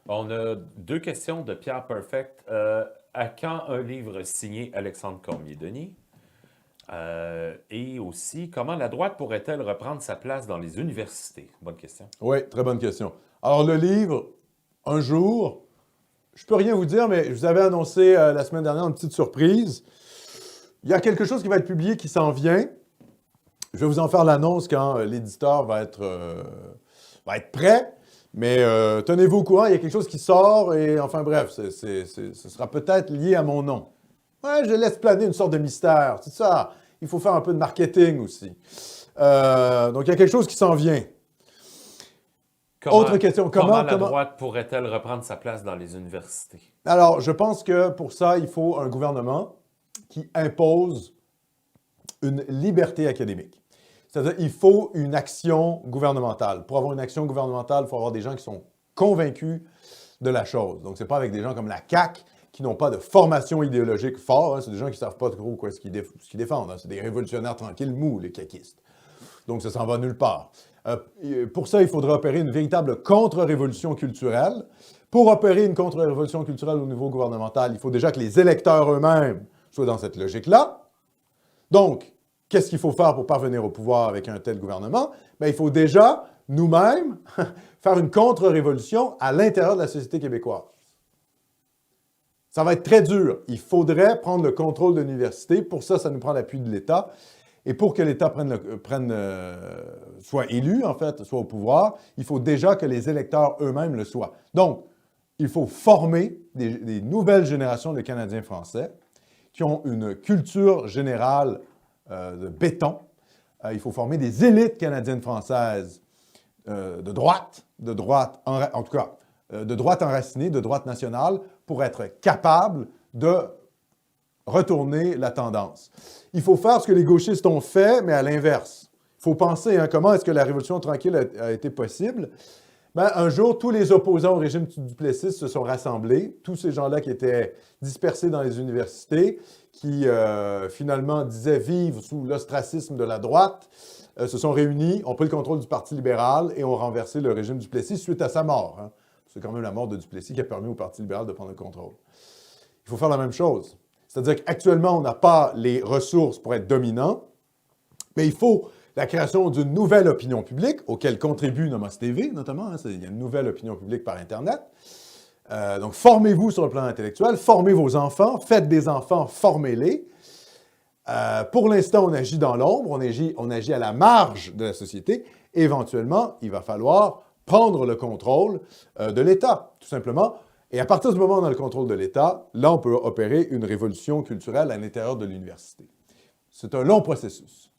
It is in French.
On a deux questions de Pierre Perfect. À quand un livre signé Alexandre Cormier-Denis? Et aussi, comment la droite pourrait-elle reprendre sa place dans les universités? Bonne question. Oui, très bonne question. Alors, le livre, un jour, je peux rien vous dire, mais je vous avais annoncé la semaine dernière une petite surprise. Il y a quelque chose qui va être publié qui s'en vient. Je vais vous en faire l'annonce quand l'éditeur va être prêt. Mais tenez-vous au courant, il y a quelque chose qui sort et enfin bref, ce sera peut-être lié à mon nom. Ouais, je laisse planer une sorte de mystère, c'est ça. Il faut faire un peu de marketing aussi. Donc il y a quelque chose qui s'en vient. Autre question, Comment la droite pourrait-elle reprendre sa place dans les universités? Alors, je pense que pour ça, il faut un gouvernement qui impose une liberté académique. C'est-à-dire qu'il faut une action gouvernementale. Pour avoir une action gouvernementale, il faut avoir des gens qui sont convaincus de la chose. Donc, ce n'est pas avec des gens comme la CAQ qui n'ont pas de formation idéologique forte. Hein. C'est des gens qui ne savent pas trop ce qu'ils défendent. Hein. C'est des révolutionnaires tranquilles mous, les caquistes. Donc, ça s'en va nulle part. Pour ça, il faudrait opérer une véritable contre-révolution culturelle. Pour opérer une contre-révolution culturelle au niveau gouvernemental, il faut déjà que les électeurs eux-mêmes soient dans cette logique-là. Donc, qu'est-ce qu'il faut faire pour parvenir au pouvoir avec un tel gouvernement? Bien, il faut déjà, nous-mêmes, faire une contre-révolution à l'intérieur de la société québécoise. Ça va être très dur. Il faudrait prendre le contrôle de l'université. Pour ça, ça nous prend l'appui de l'État. Et pour que l'État soit élu, en fait, soit au pouvoir, il faut déjà que les électeurs eux-mêmes le soient. Donc, il faut former des nouvelles générations de Canadiens français qui ont une culture générale de béton. Il faut former des élites canadiennes françaises de droite enracinée, de droite nationale, pour être capables de retourner la tendance. Il faut faire ce que les gauchistes ont fait, mais à l'inverse. Il faut penser, comment est-ce que la Révolution tranquille a été possible? Ben, un jour, tous les opposants au régime du Duplessis se sont rassemblés, tous ces gens-là qui étaient dispersés dans les universités, qui finalement disaient vivre sous l'ostracisme de la droite, se sont réunis, ont pris le contrôle du Parti libéral et ont renversé le régime du Duplessis suite à sa mort. Hein. C'est quand même la mort de Duplessis qui a permis au Parti libéral de prendre le contrôle. Il faut faire la même chose. C'est-à-dire qu'actuellement, on n'a pas les ressources pour être dominant, mais il faut la création d'une nouvelle opinion publique, auquel contribue Nomos TV, notamment. Hein, il y a une nouvelle opinion publique par Internet. Donc, formez-vous sur le plan intellectuel, formez vos enfants, faites des enfants, formez-les. Pour l'instant, on agit dans l'ombre, on agit à la marge de la société. Éventuellement, il va falloir prendre le contrôle de l'État, tout simplement. Et à partir du moment où on a le contrôle de l'État, là, on peut opérer une révolution culturelle à l'intérieur de l'université. C'est un long processus.